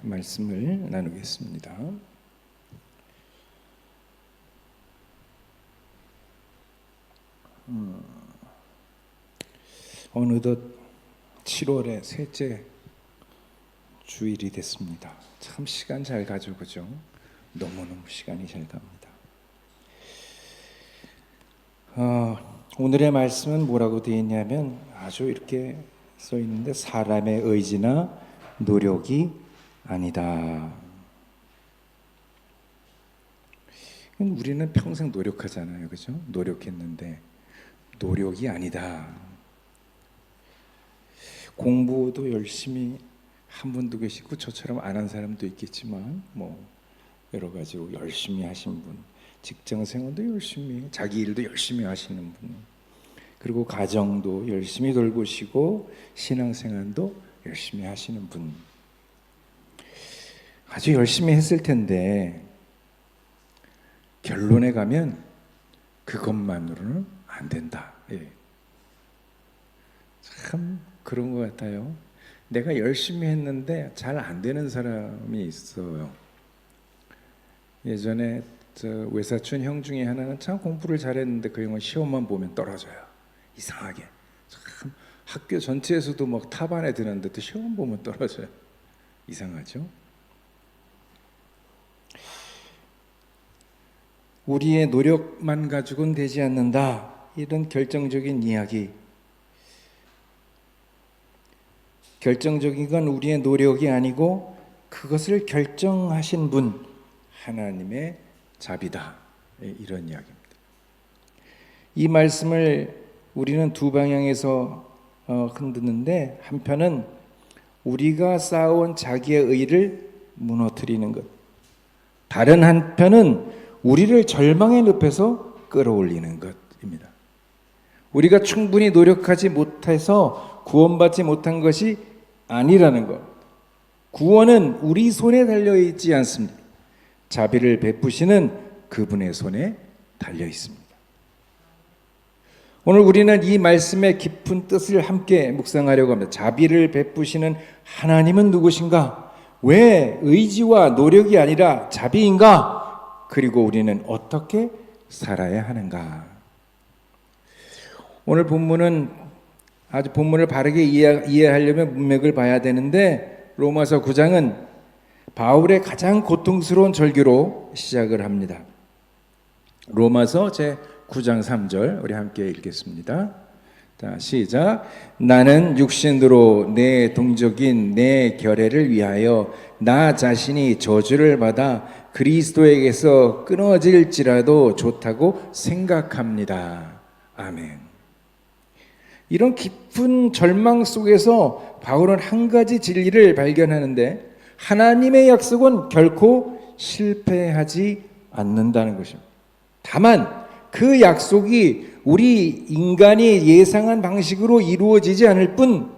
말씀을 나누겠습니다. 어느덧 7월의 셋째 주일이 됐습니다. 참 시간 잘 가죠, 그죠? 너무너무 시간이 잘 갑니다. 오늘의 말씀은 뭐라고 되어 있냐면 아주 이렇게 써 있는데 사람의 의지나 노력이 아니다. 우리는 평생 노력하잖아요, 그죠? 노력했는데 노력이 아니다. 공부도 열심히 한 분도 계시고 저처럼 안 한 사람도 있겠지만 여러 가지로 열심히 하신 분, 직장 생활도 열심히, 자기 일도 열심히 하시는 분, 그리고 가정도 열심히 돌보시고 신앙생활도 열심히 하시는 분, 아주 열심히 했을 텐데 결론에 가면 그것만으로는 안 된다. 참 그런 것 같아요. 내가 열심히 했는데 잘 안 되는 사람이 있어요. 예전에 외사촌 형 중에 하나는 참 공부를 잘했는데 그 형은 시험만 보면 떨어져요. 이상하게. 참 학교 전체에서도 탑안에 드는데도 시험 보면 떨어져요. 이상하죠? 우리의 노력만 가지고는 되지 않는다. 이런 결정적인 이야기. 결정적인 건 우리의 노력이 아니고 그것을 결정하신 분, 하나님의 자비다. 이런 이야기입니다. 이 말씀을 우리는 두 방향에서 흔드는데, 한편은 우리가 쌓아온 자기의 의를 무너뜨리는 것, 다른 한편은 우리를 절망의 늪에서 끌어올리는 것입니다. 우리가 충분히 노력하지 못해서 구원받지 못한 것이 아니라는 것. 구원은 우리 손에 달려있지 않습니다. 자비를 베푸시는 그분의 손에 달려 있습니다. 오늘 우리는 이 말씀의 깊은 뜻을 함께 묵상하려고 합니다. 자비를 베푸시는 하나님은 누구신가? 왜 의지와 노력이 아니라 자비인가? 그리고 우리는 어떻게 살아야 하는가? 오늘 본문은 아주 본문을 바르게 이해하려면 문맥을 봐야 되는데, 로마서 9장은 바울의 가장 고통스러운 절규로 시작을 합니다. 로마서 제 9장 3절 우리 함께 읽겠습니다. 자, 시작. 나는 육신으로 내 동족인 내 결례를 위하여 나 자신이 저주를 받아 그리스도에게서 끊어질지라도 좋다고 생각합니다. 아멘. 이런 깊은 절망 속에서 바울은 한 가지 진리를 발견하는데, 하나님의 약속은 결코 실패하지 않는다는 것입니다. 다만 그 약속이 우리 인간이 예상한 방식으로 이루어지지 않을 뿐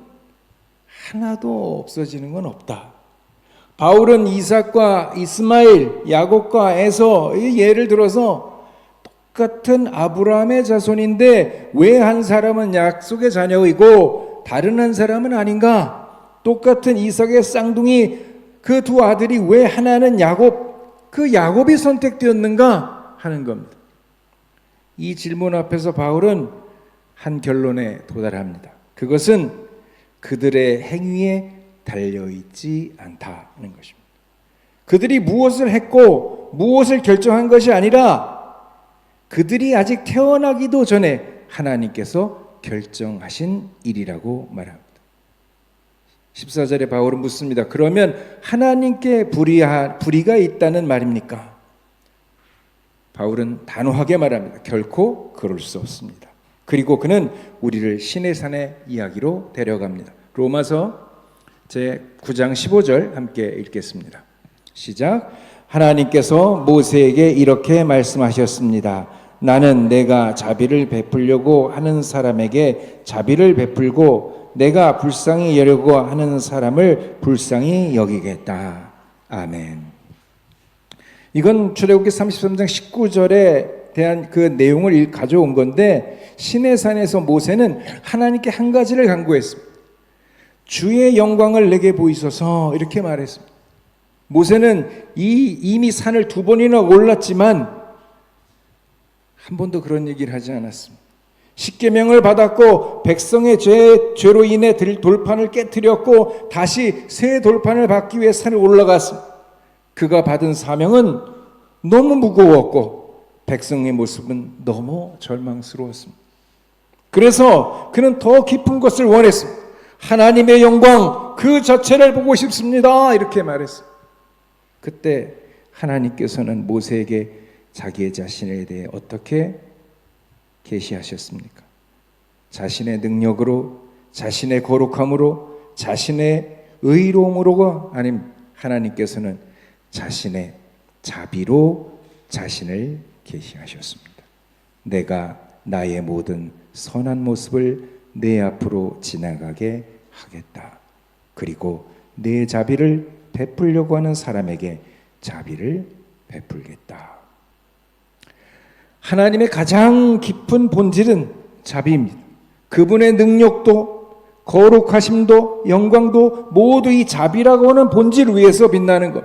하나도 없어지는 건 없다. 바울은 이삭과 이스마엘, 야곱과 에서 예를 들어서 똑같은 아브라함의 자손인데 왜 한 사람은 약속의 자녀이고 다른 한 사람은 아닌가? 똑같은 이삭의 쌍둥이 그 두 아들이 왜 하나는 야곱, 그 야곱이 선택되었는가 하는 겁니다. 이 질문 앞에서 바울은 한 결론에 도달합니다. 그것은 그들의 행위에 달려있지 않다는 것입니다. 그들이 무엇을 했고 무엇을 결정한 것이 아니라 그들이 아직 태어나기도 전에 하나님께서 결정하신 일이라고 말합니다. 14절에 바울은 묻습니다. 그러면 하나님께 불의가 있다는 말입니까? 바울은 단호하게 말합니다. 결코 그럴 수 없습니다. 그리고 그는 우리를 신의 산의 이야기로 데려갑니다. 로마서 제 9장 15절 함께 읽겠습니다. 시작. 하나님께서 모세에게 이렇게 말씀하셨습니다. 나는 내가 자비를 베풀려고 하는 사람에게 자비를 베풀고 내가 불쌍히 여려고 하는 사람을 불쌍히 여기겠다. 아멘. 이건 출애굽기 33장 19절에 대한 그 내용을 가져온 건데, 시내산에서 모세는 하나님께 한 가지를 간구했습니다. 주의 영광을 내게 보이소서, 이렇게 말했습니다. 모세는 이미 산을 2번이나 올랐지만 한 번도 그런 얘기를 하지 않았습니다. 십계명을 받았고 백성의 죄로 인해 돌판을 깨뜨렸고 다시 새 돌판을 받기 위해 산을 올라갔습니다. 그가 받은 사명은 너무 무거웠고 백성의 모습은 너무 절망스러웠습니다. 그래서 그는 더 깊은 것을 원했습니다. 하나님의 영광 그 자체를 보고 싶습니다. 이렇게 말했어요. 그때 하나님께서는 모세에게 자기의 자신에 대해 어떻게 계시하셨습니까? 자신의 능력으로, 자신의 거룩함으로, 자신의 의로움으로가 아닌 하나님께서는 자신의 자비로 자신을 계시하셨습니다. 내가 나의 모든 선한 모습을 내 앞으로 지나가게 하겠다. 그리고 내 자비를 베풀려고 하는 사람에게 자비를 베풀겠다. 하나님의 가장 깊은 본질은 자비입니다. 그분의 능력도 거룩하심도 영광도 모두 이 자비라고 하는 본질 위에서 빛나는 것.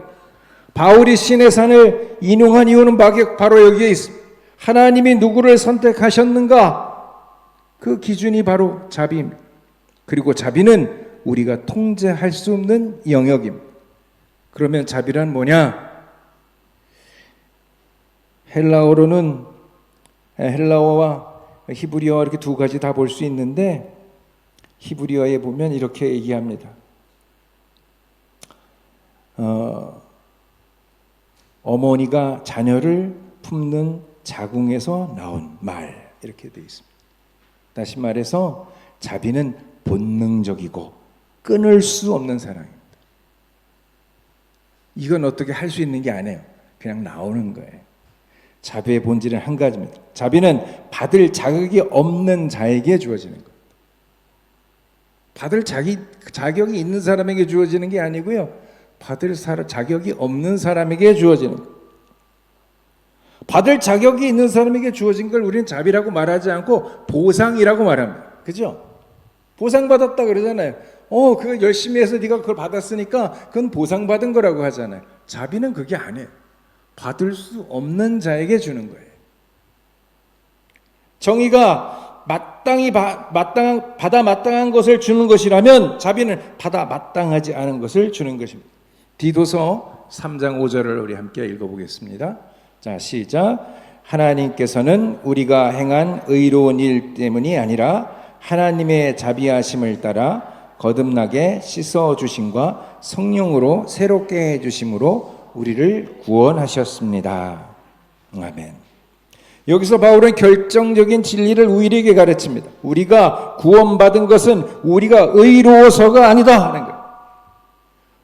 바울이 시내산을 인용한 이유는 바로 여기에 있습니다. 하나님이 누구를 선택하셨는가? 그 기준이 바로 자비입니다. 그리고 자비는 우리가 통제할 수 없는 영역입니다. 그러면 자비란 뭐냐? 헬라어와 히브리어 이렇게 두 가지 다 볼 수 있는데 히브리어에 보면 이렇게 얘기합니다. 어머니가 자녀를 품는 자궁에서 나온 말 이렇게 되어 있습니다. 다시 말해서 자비는 본능적이고 끊을 수 없는 사랑입니다. 이건 어떻게 할 수 있는 게 아니에요. 그냥 나오는 거예요. 자비의 본질은 한 가지입니다. 자비는 받을 자격이 없는 자에게 주어지는 거예요. 받을 자격이 있는 사람에게 주어지는 게 아니고요. 받을 자격이 없는 사람에게 주어지는 거예요. 받을 자격이 있는 사람에게 주어진 걸 우리는 자비라고 말하지 않고 보상이라고 말합니다. 그죠? 보상받았다 그러잖아요. 그거 열심히 해서 네가 그걸 받았으니까 그건 보상받은 거라고 하잖아요. 자비는 그게 아니에요. 받을 수 없는 자에게 주는 거예요. 정의가 받아 마땅한 것을 주는 것이라면 자비는 받아 마땅하지 않은 것을 주는 것입니다. 디도서 3장 5절을 우리 함께 읽어보겠습니다. 자, 시작. 하나님께서는 우리가 행한 의로운 일 때문이 아니라 하나님의 자비하심을 따라 거듭나게 씻어주심과 성령으로 새롭게 해주심으로 우리를 구원하셨습니다. 아멘. 여기서 바울은 결정적인 진리를 우리에게 가르칩니다. 우리가 구원받은 것은 우리가 의로워서가 아니다 하는 거예요.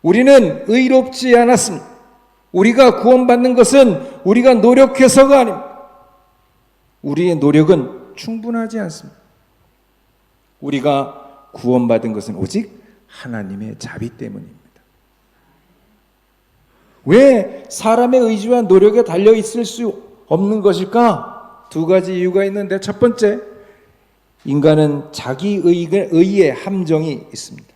우리는 의롭지 않았습니다. 우리가 구원받는 것은 우리가 노력해서가 아닙니다. 우리의 노력은 충분하지 않습니다. 우리가 구원받은 것은 오직 하나님의 자비 때문입니다. 왜 사람의 의지와 노력에 달려 있을 수 없는 것일까? 두 가지 이유가 있는데, 첫 번째, 인간은 자기 의의 함정이 있습니다.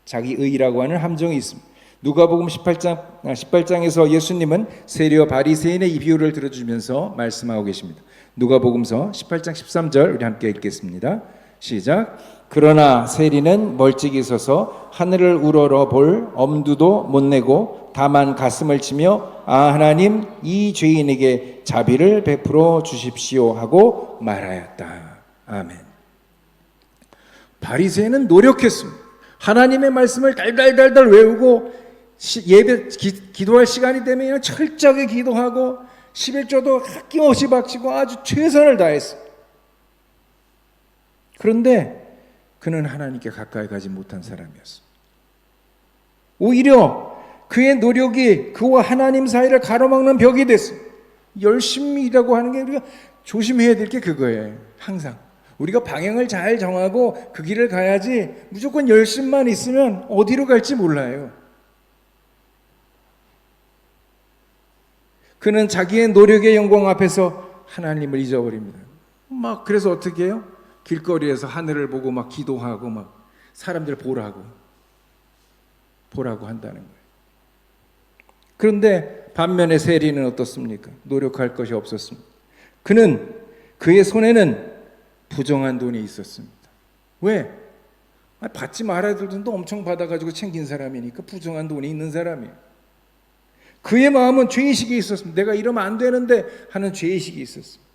자기 의라고 하는 함정이 있습니다. 누가복음 18장에서 예수님은 세리와 바리새인의 이 비유를 들어주면서 말씀하고 계십니다. 누가복음서 18장 13절 우리 함께 읽겠습니다. 시작. 그러나 세리는 멀찍이 서서 하늘을 우러러 볼 엄두도 못 내고 다만 가슴을 치며 하나님 이 죄인에게 자비를 베풀어 주십시오 하고 말하였다. 아멘. 바리새인은 노력했습니다. 하나님의 말씀을 달달달달 외우고 예배 기도할 시간이 되면 철저하게 기도하고 11조도 아낌없이 바치고 아주 최선을 다했어요. 그런데 그는 하나님께 가까이 가지 못한 사람이었습니다. 오히려 그의 노력이 그와 하나님 사이를 가로막는 벽이 됐어요. 열심히 일하고 하는 게 우리가 조심해야 될 게 그거예요. 항상 우리가 방향을 잘 정하고 그 길을 가야지 무조건 열심만 있으면 어디로 갈지 몰라요. 그는 자기의 노력의 영광 앞에서 하나님을 잊어버립니다. 그래서 어떻게 해요? 길거리에서 하늘을 보고 막 기도하고 막 사람들 보라고 한다는 거예요. 그런데 반면에 세리는 어떻습니까? 노력할 것이 없었습니다. 그의 손에는 부정한 돈이 있었습니다. 왜? 받지 말아야 될 돈도 엄청 받아가지고 챙긴 사람이니까 부정한 돈이 있는 사람이에요. 그의 마음은 죄의식이 있었습니다. 내가 이러면 안 되는데 하는 죄의식이 있었습니다.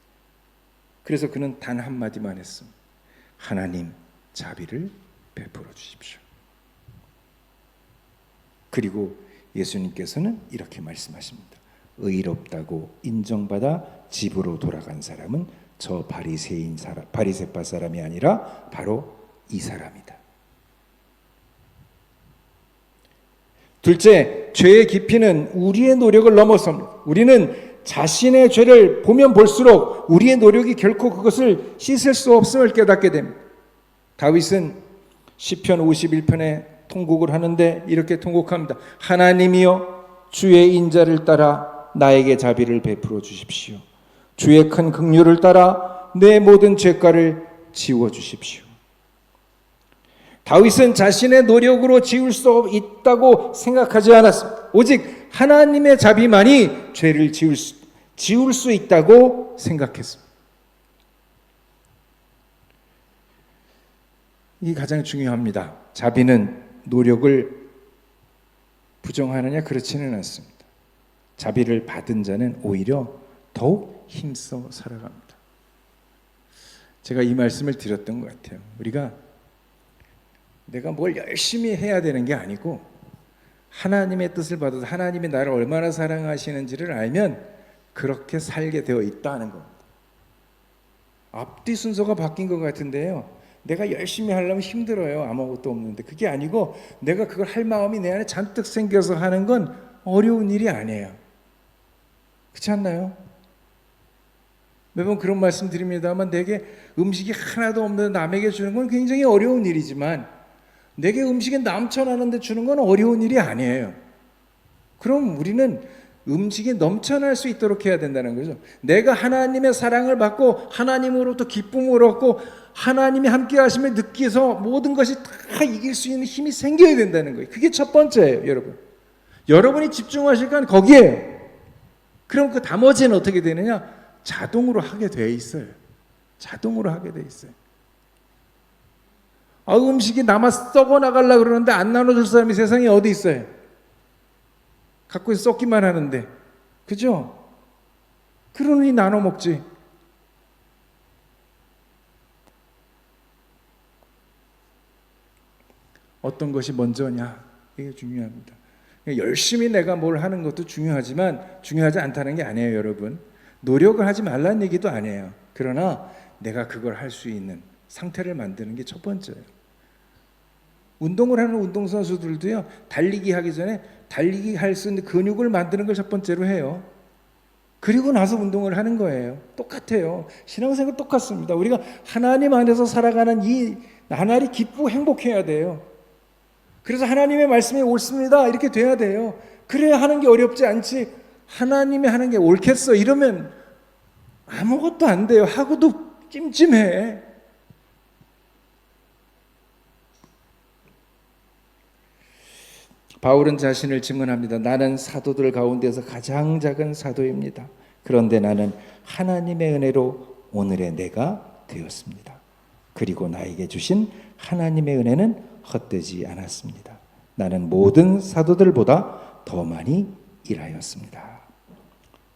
그래서 그는 단 한마디만 했습니다. 하나님, 자비를 베풀어 주십시오. 그리고 예수님께서는 이렇게 말씀하십니다. 의롭다고 인정받아 집으로 돌아간 사람은 저 바리새파 사람이 아니라 바로 이 사람이다. 둘째, 죄의 깊이는 우리의 노력을 넘어섭니다. 우리는 자신의 죄를 보면 볼수록 우리의 노력이 결코 그것을 씻을 수 없음을 깨닫게 됩니다. 다윗은 시편 51편에 통곡을 하는데 이렇게 통곡합니다. 하나님이여, 주의 인자를 따라 나에게 자비를 베풀어 주십시오. 주의 큰 긍휼을 따라 내 모든 죄가를 지워 주십시오. 다윗은 자신의 노력으로 지울 수 있다고 생각하지 않았습니다. 오직 하나님의 자비만이 죄를 지울 수 있다고 생각했습니다. 이게 가장 중요합니다. 자비는 노력을 부정하느냐? 그렇지는 않습니다. 자비를 받은 자는 오히려 더욱 힘써 살아갑니다. 제가 이 말씀을 드렸던 것 같아요. 우리가 내가 뭘 열심히 해야 되는 게 아니고 하나님의 뜻을 받아서 하나님이 나를 얼마나 사랑하시는지를 알면 그렇게 살게 되어 있다는 겁니다. 앞뒤 순서가 바뀐 것 같은데요. 내가 열심히 하려면 힘들어요. 아무것도 없는데. 그게 아니고 내가 그걸 할 마음이 내 안에 잔뜩 생겨서 하는 건 어려운 일이 아니에요. 그렇지 않나요? 매번 그런 말씀 드립니다만 내게 음식이 하나도 없는데 남에게 주는 건 굉장히 어려운 일이지만 내게 음식이 넘쳐나는데 주는 건 어려운 일이 아니에요. 그럼 우리는 음식이 넘쳐날 수 있도록 해야 된다는 거죠. 내가 하나님의 사랑을 받고 하나님으로부터 기쁨을 얻고 하나님이 함께 하심을 느끼서 모든 것이 다 이길 수 있는 힘이 생겨야 된다는 거예요. 그게 첫 번째예요, 여러분. 여러분이 집중하실 건 거기에요. 그럼 그 나머지는 어떻게 되느냐? 자동으로 하게 돼 있어요. 자동으로 하게 돼 있어요. 음식이 남아 썩어 나가려고 그러는데 안 나눠줄 사람이 세상에 어디 있어요? 갖고 있어 썩기만 하는데. 그죠? 그러니 나눠 먹지. 어떤 것이 먼저냐? 이게 중요합니다. 열심히 내가 뭘 하는 것도 중요하지만 중요하지 않다는 게 아니에요, 여러분. 노력을 하지 말라는 얘기도 아니에요. 그러나 내가 그걸 할 수 있는 상태를 만드는 게 첫 번째예요. 운동을 하는 운동선수들도요, 달리기 하기 전에 달리기 할 수 있는 근육을 만드는 걸 첫 번째로 해요. 그리고 나서 운동을 하는 거예요. 똑같아요. 신앙생활 똑같습니다. 우리가 하나님 안에서 살아가는 이 나날이 기쁘고 행복해야 돼요. 그래서 하나님의 말씀이 옳습니다. 이렇게 돼야 돼요. 그래야 하는 게 어렵지 않지. 하나님이 하는 게 옳겠어. 이러면 아무것도 안 돼요. 하고도 찜찜해. 바울은 자신을 증언합니다. 나는 사도들 가운데서 가장 작은 사도입니다. 그런데 나는 하나님의 은혜로 오늘의 내가 되었습니다. 그리고 나에게 주신 하나님의 은혜는 헛되지 않았습니다. 나는 모든 사도들보다 더 많이 일하였습니다.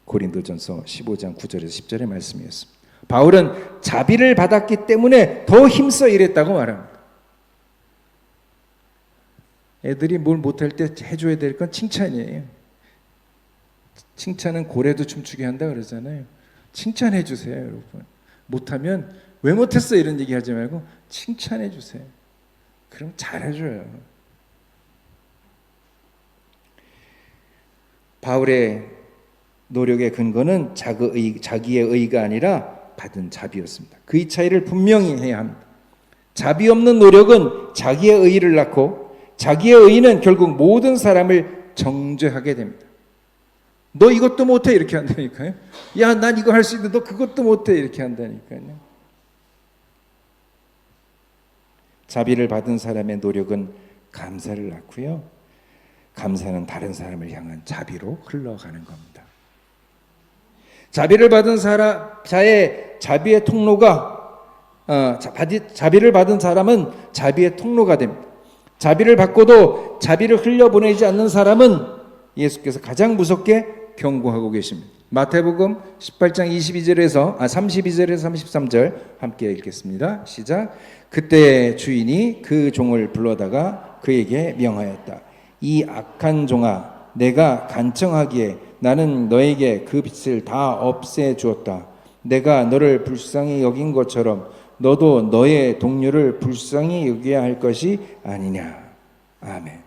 고린도전서 15장 9절에서 10절의 말씀이었습니다. 바울은 자비를 받았기 때문에 더 힘써 일했다고 말합니다. 애들이 뭘 못할 때 해줘야 될 건 칭찬이에요. 칭찬은 고래도 춤추게 한다 그러잖아요. 칭찬해 주세요, 여러분. 못하면 왜 못했어 이런 얘기 하지 말고 칭찬해 주세요. 그럼 잘해줘요. 바울의 노력의 근거는 자기의 의가 아니라 받은 자비였습니다. 그 차이를 분명히 해야 합니다. 자비 없는 노력은 자기의 의를 낳고 자기의 의는 결국 모든 사람을 정죄하게 됩니다. 너 이것도 못해 이렇게 한다니까요. 야, 난 이거 할 수 있는데 너 그것도 못해 이렇게 한다니까요. 자비를 받은 사람의 노력은 감사를 낳고요. 감사는 다른 사람을 향한 자비로 흘러가는 겁니다. 자비를 받은 자의 자비의 통로가 자비를 받은 사람은 자비의 통로가 됩니다. 자비를 받고도 자비를 흘려보내지 않는 사람은 예수께서 가장 무섭게 경고하고 계십니다. 마태복음 18장 32절에서 33절 함께 읽겠습니다. 시작. 그때 주인이 그 종을 불러다가 그에게 명하였다. 이 악한 종아, 내가 간청하기에 나는 너에게 그 빚을 다 없애 주었다. 내가 너를 불쌍히 여긴 것처럼 너도 너의 동료를 불쌍히 여겨야 할 것이 아니냐. 아멘.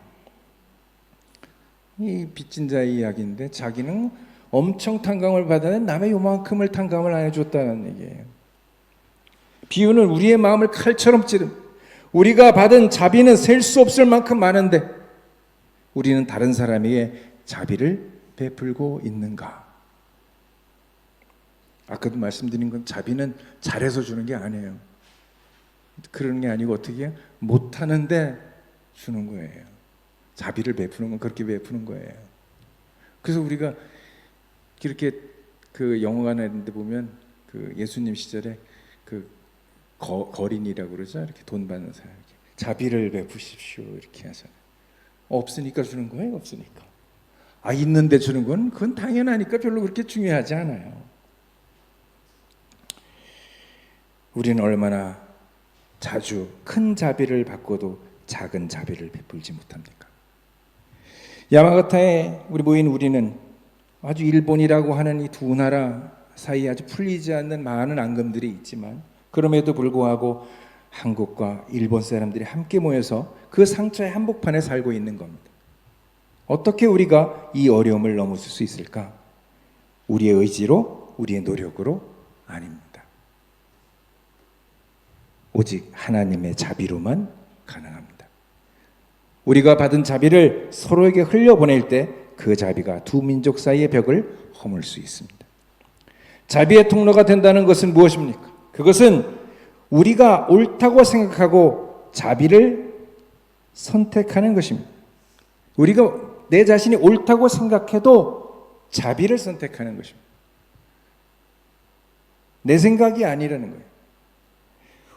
이 빚진 자의 이야기인데 자기는 엄청 탕감을 받았는데 남의 요만큼을 탕감을 안 해줬다는 얘기예요. 비유는 우리의 마음을 칼처럼 찌릅. 우리가 받은 자비는 셀 수 없을 만큼 많은데 우리는 다른 사람에게 자비를 베풀고 있는가? 아까도 말씀드린 건 자비는 잘해서 주는 게 아니에요. 그런 게 아니고 어떻게 해요? 못하는데 주는 거예요. 자비를 베푸는 건 그렇게 베푸는 거예요. 그래서 우리가 이렇게 그 영화관에 있는데 보면 그 예수님 시절에 그 거린이라고 그러죠. 이렇게 돈 받는 사람 이렇게 자비를 베푸십시오 이렇게 하잖아요. 없으니까 주는 거예요. 없으니까. 있는데 주는 건 그건 당연하니까 별로 그렇게 중요하지 않아요. 우리는 얼마나 자주 큰 자비를 받고도 작은 자비를 베풀지 못합니까? 야마가타에 모인 우리는 아주 일본이라고 하는 이 두 나라 사이에 아주 풀리지 않는 많은 앙금들이 있지만 그럼에도 불구하고 한국과 일본 사람들이 함께 모여서 그 상처의 한복판에 살고 있는 겁니다. 어떻게 우리가 이 어려움을 넘어설 수 있을까? 우리의 의지로, 우리의 노력으로 아닙니다. 오직 하나님의 자비로만 가능합니다. 우리가 받은 자비를 서로에게 흘려보낼 때 그 자비가 두 민족 사이의 벽을 허물 수 있습니다. 자비의 통로가 된다는 것은 무엇입니까? 그것은 우리가 옳다고 생각하고 자비를 선택하는 것입니다. 우리가 내 자신이 옳다고 생각해도 자비를 선택하는 것입니다. 내 생각이 아니라는 거예요.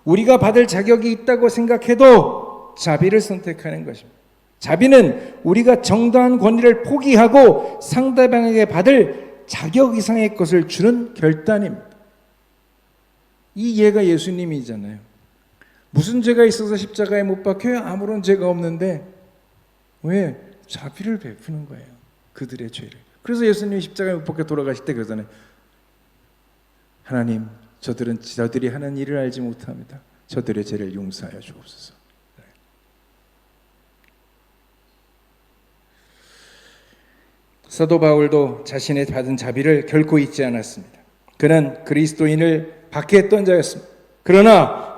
우리가 받을 자격이 있다고 생각해도 자비를 선택하는 것입니다. 자비는 우리가 정당한 권리를 포기하고 상대방에게 받을 자격 이상의 것을 주는 결단입니다. 이 이해가 예수님이잖아요. 무슨 죄가 있어서 십자가에 못 박혀요? 아무런 죄가 없는데 왜? 자비를 베푸는 거예요. 그들의 죄를. 그래서 예수님이 십자가에 못 박혀 돌아가실 때 그러잖아요. 하나님, 저들이 하는 일을 알지 못합니다. 저들의 죄를 용서하여 주옵소서. 사도 바울도 자신의 받은 자비를 결코 잊지 않았습니다. 그는 그리스도인을 박해했던 자였습니다. 그러나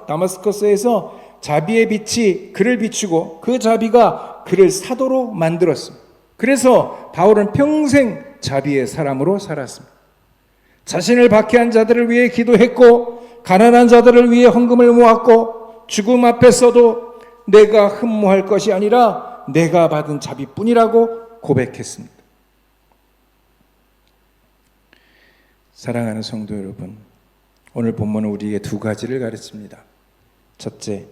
다마스커스에서 자비의 빛이 그를 비추고 그 자비가 그를 사도로 만들었습니다. 그래서 바울은 평생 자비의 사람으로 살았습니다. 자신을 박해한 자들을 위해 기도했고 가난한 자들을 위해 헌금을 모았고 죽음 앞에서도 내가 흠모할 것이 아니라 내가 받은 자비뿐이라고 고백했습니다. 사랑하는 성도 여러분, 오늘 본문은 우리에게 두 가지를 가르칩니다. 첫째,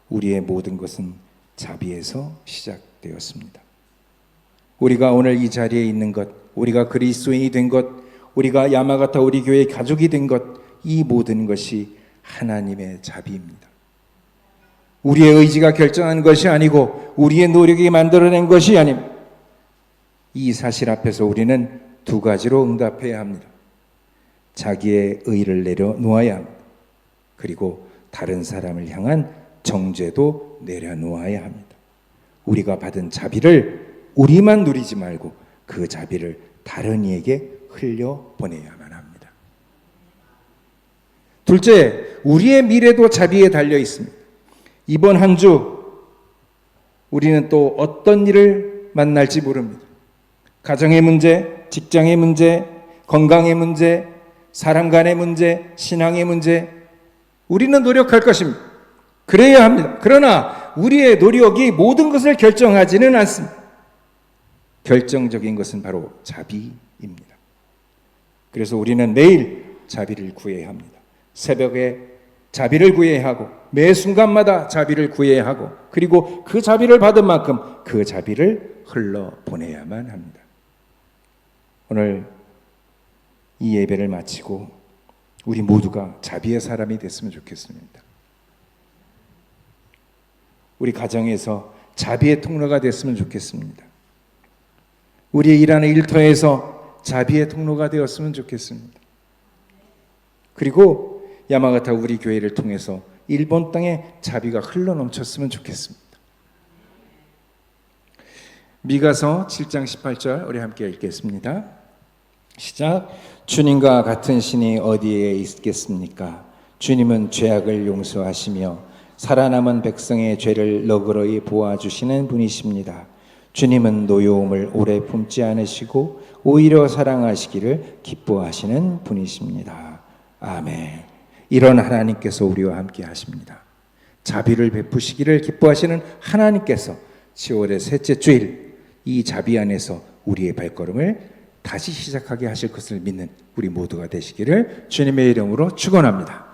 우리의 모든 것은 자비에서 시작되었습니다. 우리가 오늘 이 자리에 있는 것, 우리가 그리스도인이 된 것, 우리가 야마가타 우리 교회의 가족이 된 것, 이 모든 것이 하나님의 자비입니다. 우리의 의지가 결정한 것이 아니고 우리의 노력이 만들어낸 것이 아닙니다. 이 사실 앞에서 우리는 두 가지로 응답해야 합니다. 자기의 의를 내려놓아야 합니다. 그리고 다른 사람을 향한 정죄도 내려놓아야 합니다. 우리가 받은 자비를 우리만 누리지 말고 그 자비를 다른 이에게 흘려보내야만 합니다. 둘째, 우리의 미래도 자비에 달려 있습니다. 이번 한 주 우리는 또 어떤 일을 만날지 모릅니다. 가정의 문제, 직장의 문제, 건강의 문제, 사람 간의 문제, 신앙의 문제, 우리는 노력할 것입니다. 그래야 합니다. 그러나 우리의 노력이 모든 것을 결정하지는 않습니다. 결정적인 것은 바로 자비입니다. 그래서 우리는 매일 자비를 구해야 합니다. 새벽에 자비를 구해야 하고 매 순간마다 자비를 구해야 하고 그리고 그 자비를 받은 만큼 그 자비를 흘러보내야만 합니다. 오늘 이 예배를 마치고 우리 모두가 자비의 사람이 됐으면 좋겠습니다. 우리 가정에서 자비의 통로가 됐으면 좋겠습니다. 우리 일하는 일터에서 자비의 통로가 되었으면 좋겠습니다. 그리고 야마가타 우리 교회를 통해서 일본 땅에 자비가 흘러넘쳤으면 좋겠습니다. 미가서 7장 18절 우리 함께 읽겠습니다. 시작. 주님과 같은 신이 어디에 있겠습니까? 주님은 죄악을 용서하시며 살아남은 백성의 죄를 너그러이 보아주시는 분이십니다. 주님은 노여움을 오래 품지 않으시고 오히려 사랑하시기를 기뻐하시는 분이십니다. 아멘. 이런 하나님께서 우리와 함께 하십니다. 자비를 베푸시기를 기뻐하시는 하나님께서 10월의 셋째 주일 이 자비 안에서 우리의 발걸음을 다시 시작하게 하실 것을 믿는 우리 모두가 되시기를 주님의 이름으로 축원합니다.